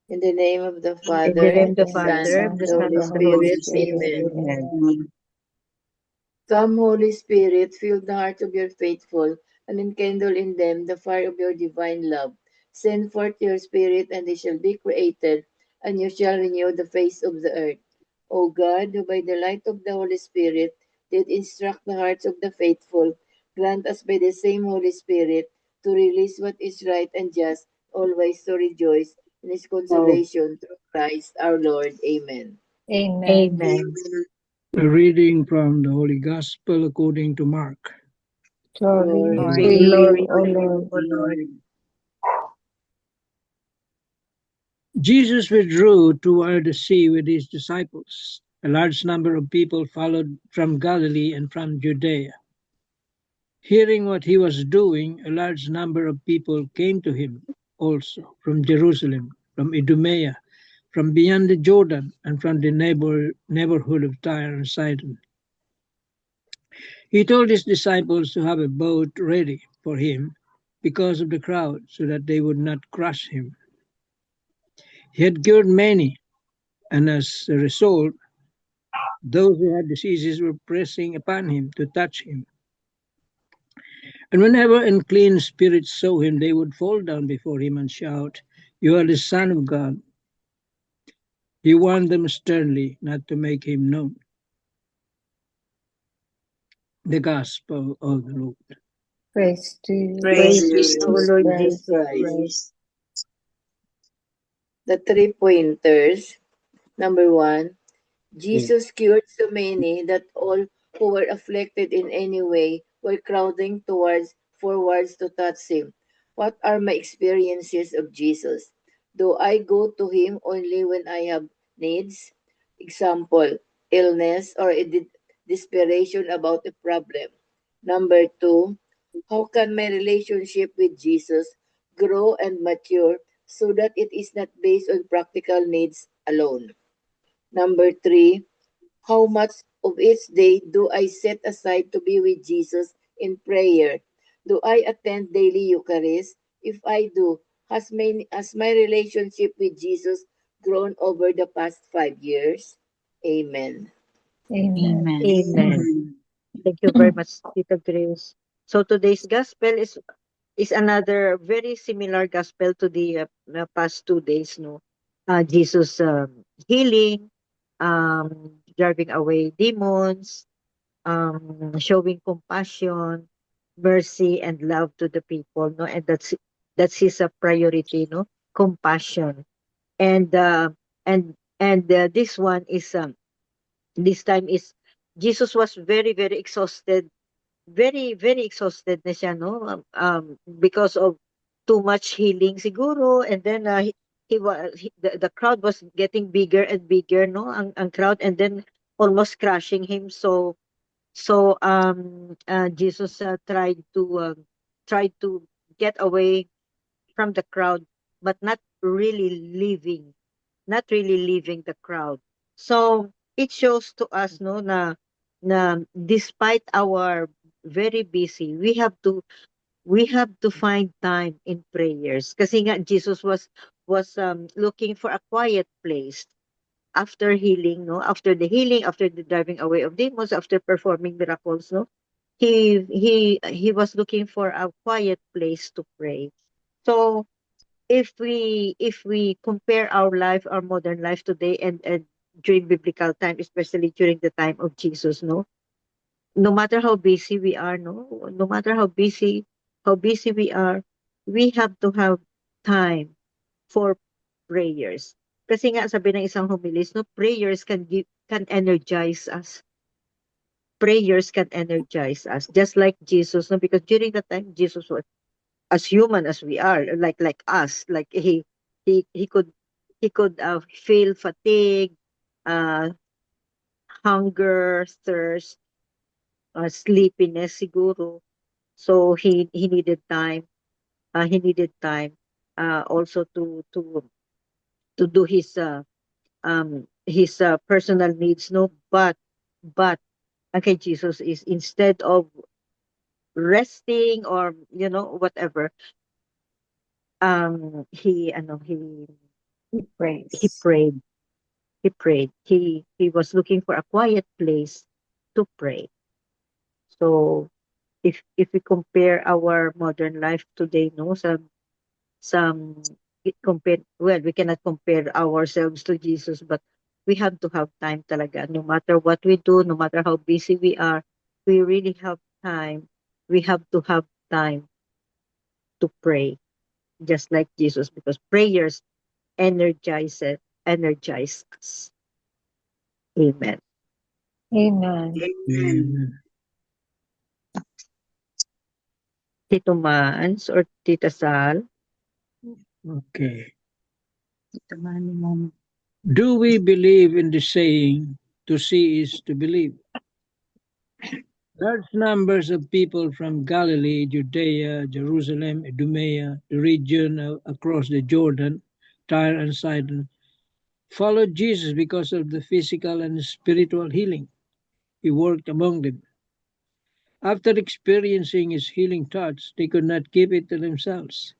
In the name of the In the Father, name of the the Son, Father, and the the Son, Holy and the Holy Spirit. Spirit. Amen. Amen. Come, Holy Spirit, fill the hearts of your faithful, and enkindle in them the fire of your divine love. Send forth your Spirit, and they shall be created, and you shall renew the face of the earth. O God, who by the light of the Holy Spirit did instruct the hearts of the faithful, grant us by the same Holy Spirit to release what is right and just, always to rejoice in his consolation through Christ our Lord. Amen. Amen. Amen. A reading from the Holy Gospel according to Mark. Glory Glory to to you, Glory you, O to you, Lord. O Lord. Jesus withdrew toward the sea with his disciples. A large number of people followed from Galilee and from Judea. Hearing what he was doing, a large number of people came to him also from Jerusalem, from Idumea, from beyond the Jordan, and from the neighborhood of Tyre and Sidon. He told his disciples to have a boat ready for him because of the crowd, so that they would not crush him. He had cured many, and as a result, those who had diseases were pressing upon him to touch him. And whenever unclean spirits saw him, they would fall down before him and shout, "You are the Son of God." He warned them sternly not to make him known. The Gospel of the Lord. Praise to you, praise Praise Lord to you, you, Jesus Lord Jesus Christ. Jesus Christ. Christ. The three pointers. Number one, Jesus cured so many that all who were afflicted in any way were crowding forwards to touch him. What are my experiences of Jesus? Do I go to him only when I have needs? Example, illness or desperation about a problem. Number two, how can my relationship with Jesus grow and mature so that it is not based on practical needs alone? Number three, how much of each day do I set aside to be with Jesus in prayer? Do I attend daily Eucharist? If I do, has my relationship with Jesus grown over the past 5 years? Amen. Amen. Amen. Thank you very much, Tita Grace. So today's gospel is another very similar gospel to the past 2 days. No, Jesus healing, driving away demons, showing compassion, mercy, and love to the people. No, and that's his priority. No, compassion, and this one is this time is Jesus was very exhausted, very exhausted na siya, no? Because of too much healing siguro, and then the crowd was getting bigger and bigger, no? Ang crowd, and then almost crushing him. So Jesus tried to get away from the crowd, but not really leaving the crowd. So it shows to us, no, na despite our very busy, we have to find time in prayers. Kasi nga Jesus was looking for a quiet place after healing, no, after the healing, after the driving away of demons, after performing miracles, no, he was looking for a quiet place to pray. So if we compare our life, our modern life today, and during biblical time, especially during the time of Jesus, no matter how busy we are, no matter how busy we are, we have to have time for prayers. Kasi nga sabi ng isang homilist, no, can energize us. Prayers can energize us, just like Jesus, no, because during that time Jesus was as human as we are, like us, like he could feel fatigue, uh hunger, thirst, sleepiness siguro. So he needed time also to do his personal needs, no, but okay, Jesus is, instead of resting or whatever, he He prays. He prayed. He prayed. He was looking for a quiet place to pray. So if we compare our modern life today, no, some it compare, well, we cannot compare ourselves to Jesus, but we have to have time talaga. No matter what we do, no matter how busy we are, we really have time. We have to have time to pray, just like Jesus, because prayers energize us. Amen. Amen. Amen. Tito Mans or Tita Sal? Okay. Ito nga ni Mama. Do we believe in the saying, to see is to believe? Large numbers of people from Galilee, Judea, Jerusalem, Idumea, the region across the Jordan, Tyre and Sidon, followed Jesus because of the physical and spiritual healing. He worked among them. After experiencing his healing touch, they could not keep it to themselves.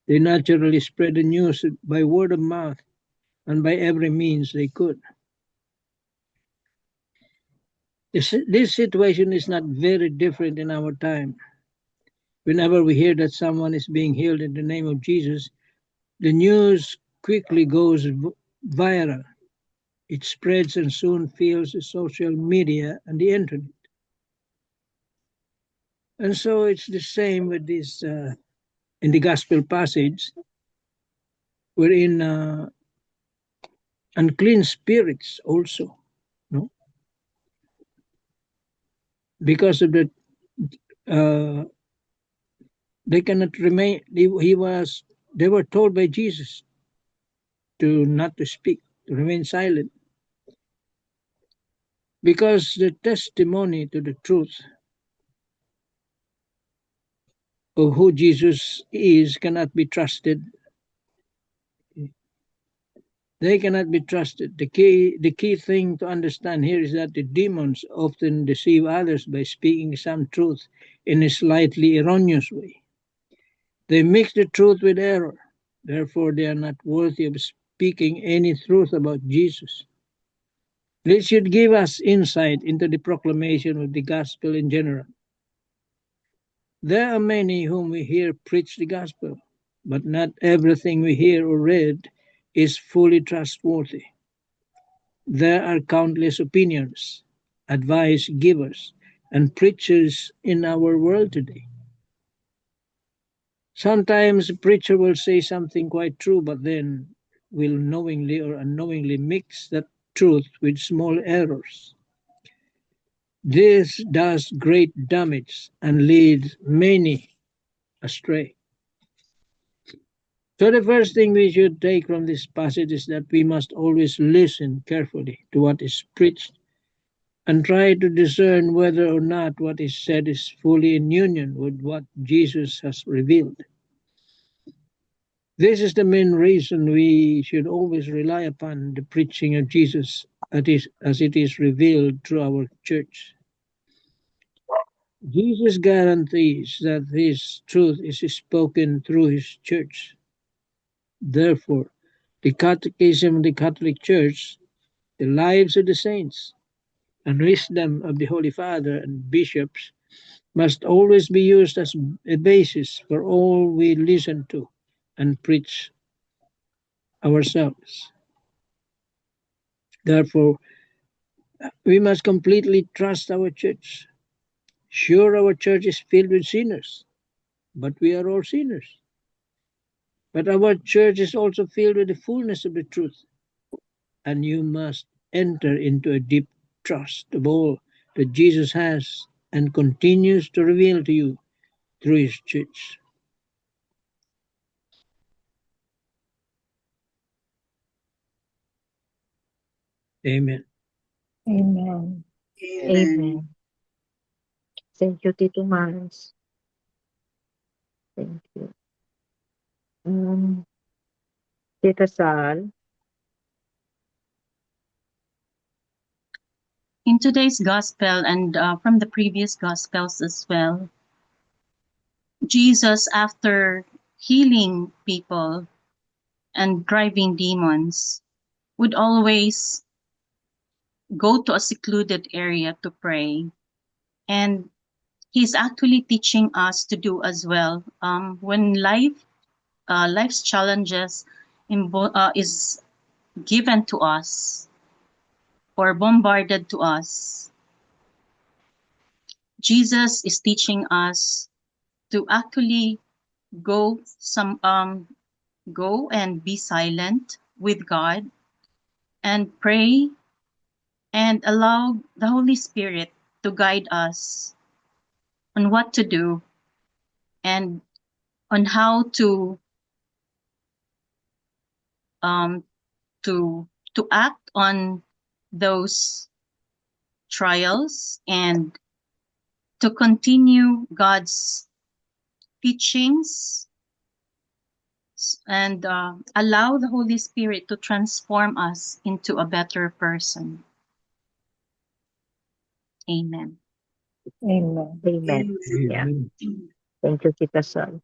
They naturally spread the news by word of mouth and by every means they could. This situation is not very different in our time. Whenever we hear that someone is being healed in the name of Jesus, the news quickly goes viral. It spreads and soon fills the social media and the internet. And so it's the same with this in the gospel passage, wherein unclean spirits also, no, because of the uh, they cannot remain. They were told by Jesus to not to speak, to remain silent, because the testimony to the truth of who Jesus is cannot be trusted. They cannot be trusted. The key thing to understand here is that the demons often deceive others by speaking some truth in a slightly erroneous way. They mix the truth with error. Therefore, they are not worthy of speaking any truth about Jesus. This should give us insight into the proclamation of the gospel in general. There are many whom we hear preach the gospel, but not everything we hear or read is fully trustworthy. There are countless opinions, advice givers, and preachers in our world today. Sometimes a preacher will say something quite true, but then will knowingly or unknowingly mix that truth with small errors. This does great damage and leads many astray. So, the first thing we should take from this passage is that we must always listen carefully to what is preached and try to discern whether or not what is said is fully in union with what Jesus has revealed. This is the main reason we should always rely upon the preaching of Jesus as it is revealed through our church. Jesus guarantees that his truth is spoken through his church. Therefore, the Catechism of the Catholic Church, the lives of the saints, and wisdom of the Holy Father and bishops must always be used as a basis for all we listen to and preach ourselves. Therefore, we must completely trust our church. Sure, our church is filled with sinners, but we are all sinners. But our church is also filled with the fullness of the truth, and you must enter into a deep trust of all that Jesus has and continues to reveal to you through his church. Amen. Amen. Amen. Thank you, Tito Mans. Thank you. Tita Sal? In today's gospel and from the previous gospels as well, Jesus, after healing people, and driving demons, would always go to a secluded area to pray. And he's actually teaching us to do as well. When life's challenges is given to us or bombarded to us, Jesus is teaching us to actually go go and be silent with God and pray and allow the Holy Spirit to guide us on what to do and on how um to act on those trials and to continue God's teachings and allow the Holy Spirit to transform us into a better person. Amen. Amen. Amen. Yeah. Amen. Thank you, Tita Sol.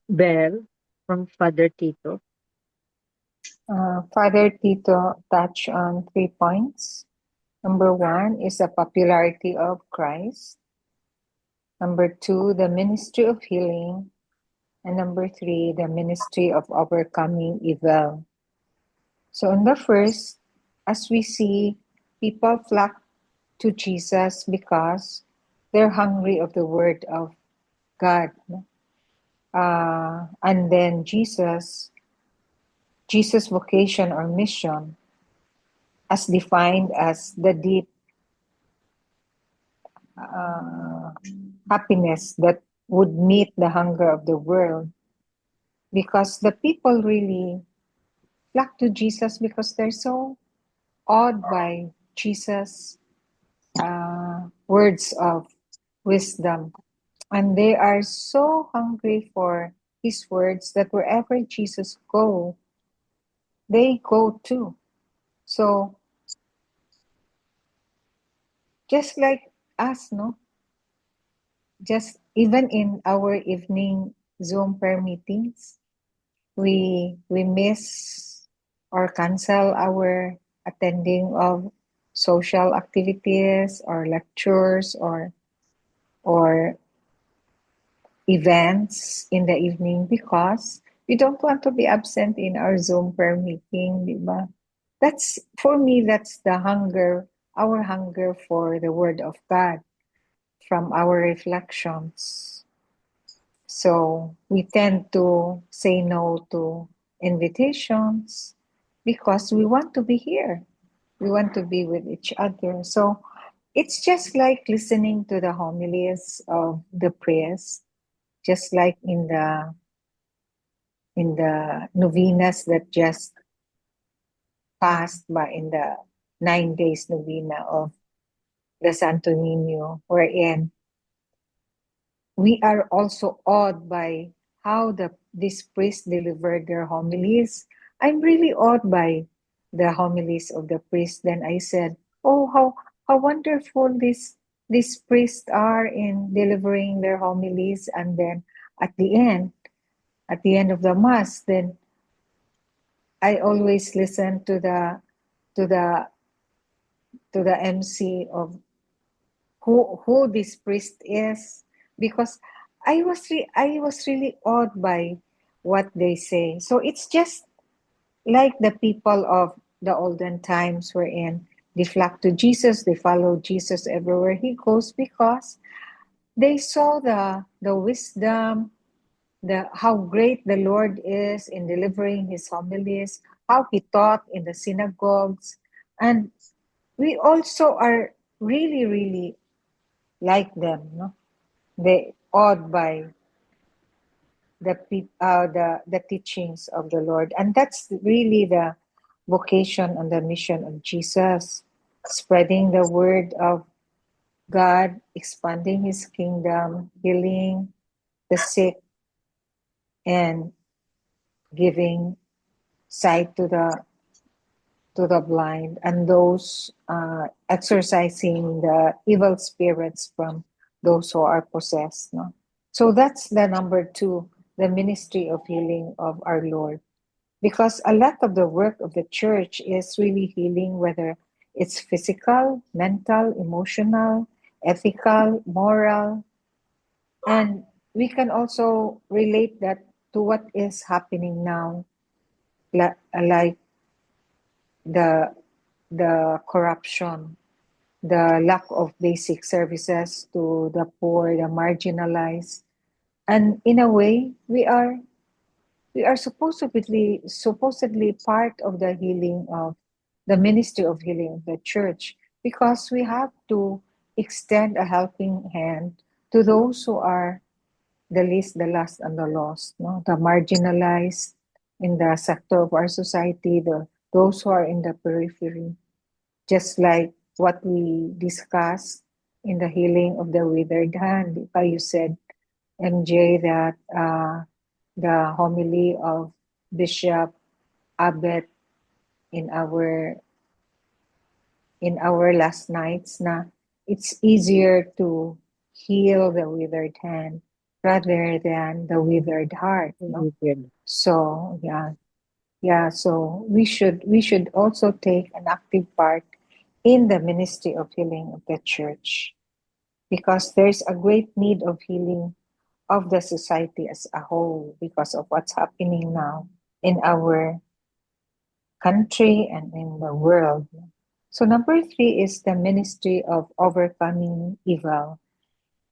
Bell from Father Tito. Father Tito touched on 3 points. Number 1 is the popularity of Christ. Number 2, the ministry of healing. And number 3, the ministry of overcoming evil. So in the first, as we see, people flock to Jesus because they're hungry of the word of God. And then Jesus' vocation or mission, as defined as the deep happiness that would meet the hunger of the world, because the people really flock to Jesus because they're so awed by Jesus' words of wisdom. And they are so hungry for his words that wherever Jesus go, they go too. So just like us, no? Just even in our evening Zoom prayer meetings, we miss or cancel our attending of social activities or lectures or events in the evening because we don't want to be absent in our Zoom prayer meeting, di ba? That's, for me, that's the hunger, our hunger for the Word of God from our reflections. So we tend to say no to invitations because we want to be here. We want to be with each other. So it's just like listening to the homilies of the priest, just like in the novenas that just passed by, in the 9 days novena of the Santo Niño, wherein we are also awed by how these priests delivered their homilies. I'm really awed by the homilies of the priests. Then I said, "Oh, how wonderful these priests are in delivering their homilies." And then at the end of the mass, then I always listen to the MC of who this priest is, because I was really awed by what they say. So it's just like the people of the olden times wherein they flock to Jesus, they follow Jesus everywhere he goes because they saw the wisdom, how great the Lord is in delivering his homilies, how he taught in the synagogues. And we also are really, really like them, no? They awed by the teachings of the Lord. And that's really the vocation and the mission of Jesus, spreading the word of God, expanding his kingdom, healing the sick, and giving sight to the blind, and those exorcising the evil spirits from those who are possessed. No? So that's the number 2 the ministry of healing of our Lord. Because a lot of the work of the church is really healing, whether it's physical, mental, emotional, ethical, moral. And we can also relate that to what is happening now, like the corruption, the lack of basic services to the poor, the marginalized. And in a way, we are supposedly part of the healing of the ministry of healing of the church, because we have to extend a helping hand to those who are the least, the last, and the lost, no? The marginalized in the sector of our society, those who are in the periphery, just like what we discussed in the healing of the withered hand. You said, MJ, that the homily of Bishop Abet in our last nights, na it's easier to heal the withered hand rather than the withered heart, no? So so we should also take an active part in the ministry of healing of the church, because there's a great need of healing of the society as a whole because of what's happening now in our country and in the world. So number 3 is the ministry of overcoming evil,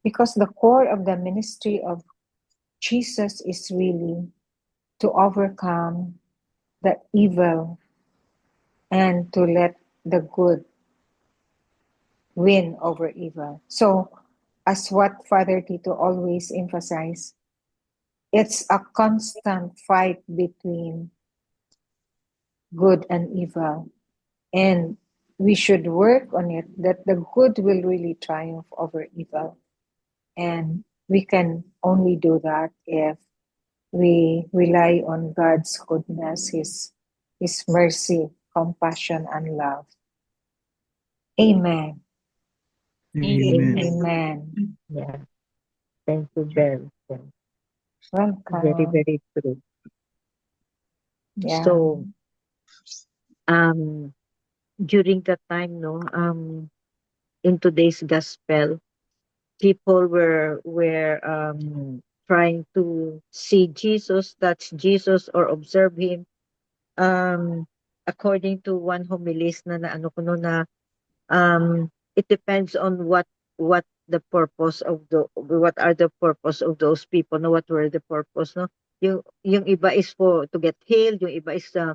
because the core of the ministry of Jesus is really to overcome the evil and to let the good win over evil. So as what Father Tito always emphasized, it's a constant fight between good and evil. And we should work on it, that the good will really triumph over evil. And we can only do that if we rely on God's goodness, His mercy, compassion, and love. Amen. Amen. Amen. Yeah. Thank you very much. Very, Welcome. very true. Yeah. So, during that time, no, in today's gospel, people were trying to see Jesus, touch Jesus, or observe him. According to one homilist na ano ko no, na it depends on what the purpose of what are the purpose of those people, no, what were the purpose, no? Yung iba is for to get healed, yung iba is to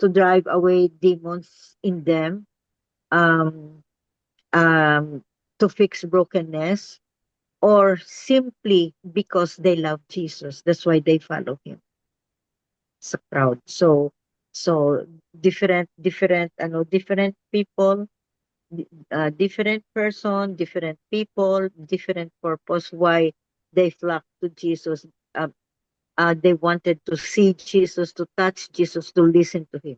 drive away demons in them, um to fix brokenness, or simply because they love Jesus. That's why they follow him sa crowd. So different people, different person, different people, different purpose why they flock to Jesus. They wanted to see Jesus, to touch Jesus, to listen to him.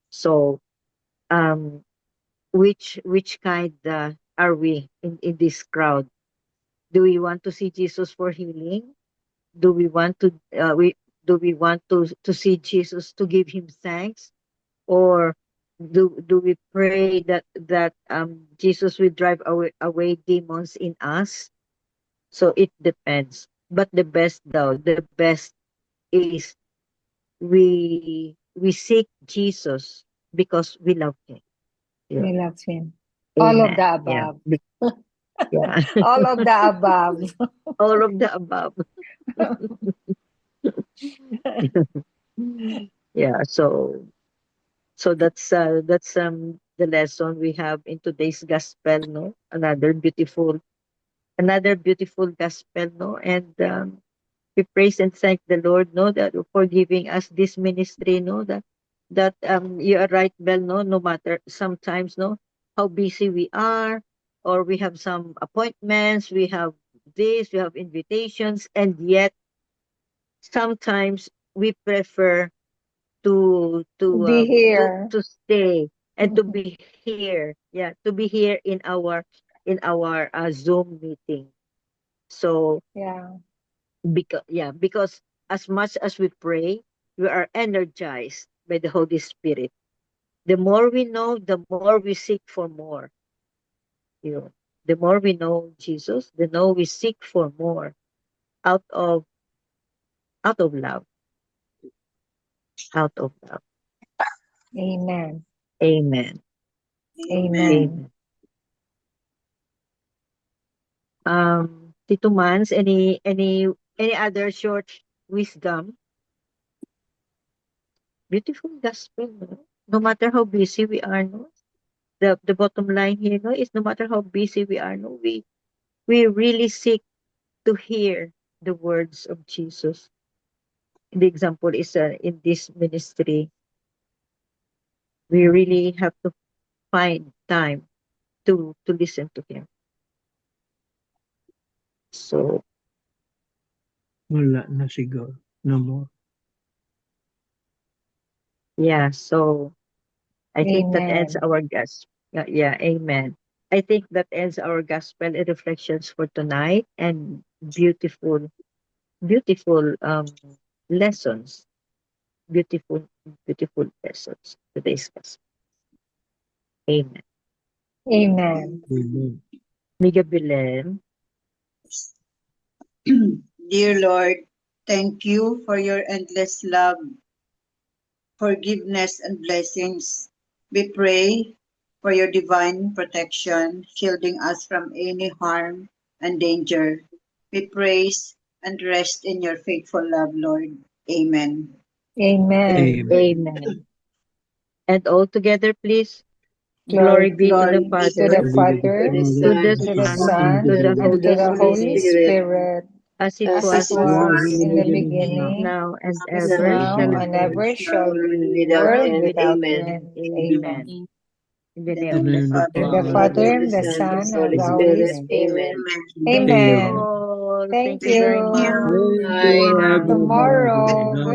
So, um, which kind are we in this crowd? Do we want to see Jesus for healing? Do we want to see Jesus to give him thanks, or do we pray that Jesus will drive away demons in us? So it depends. But the best is we seek Jesus because we love him. Yeah. We love him. All of Amen. the Yeah. above. Yeah. All of the above. All of the above. Yeah. So that's the lesson we have in today's gospel, no? Another beautiful gospel, no? And we praise and thank the Lord, no, that for giving us this ministry, no, that you are right, Bel, no, no matter sometimes, no, how busy we are, or we have some appointments, we have this, we have invitations, and yet sometimes we prefer Be here. to stay and to be here, yeah, to be here in our Zoom meeting. So Yeah. because as much as we pray, we are energized by the Holy Spirit. The more we know, the more we seek for more. You know, the more we know Jesus, the more we seek for more out of out of love, out of love. Amen. Amen. Amen. Tito Mans, any other short wisdom? Beautiful gospel, no? No matter how busy we are, no? The bottom line here, no, is no matter how busy we are, no, we really seek to hear the words of Jesus. The example is in this ministry, we really have to find time to listen to him. So Wala na siguro. No more. yeah, so I think that ends Amen. our gospel. Yeah, amen. I think that ends our gospel reflections for tonight, and beautiful, beautiful lessons. Beautiful, beautiful lessons. Today's gospel. Amen. Amen. Amen. Miga Belen. Dear Lord, thank you for your endless love, forgiveness, and blessings. We pray for your divine protection, shielding us from any harm and danger. We praise and rest in your faithful love, Lord. Amen. Amen. Amen. Amen. And all together, please. Glory Glory be to the Glory be to to the Father, the Glory be to To Father, the Father, to Son, the to the to the Son, Son, to Son, the and and to to Holy the the Holy Holy Spirit, Spirit, Spirit, as it as as it was it in the was was was in in the the beginning, in the beginning, is beginning, now, and is now ever and shall now, ever, and be, ever shall world be, without world world end. without without Amen. end. end. Amen. Amen. In the in the name name of of In the the the name of the In Father, the In Father, the Father, name of Father, the and the Son, Son, and and Holy the and Holy Spirit. Amen. Spirit. Amen. Amen. Thank you Amen. Amen. all. Thank Thank you very you. much. Thank you. Thank you, Bye now. Till everybody. tomorrow. God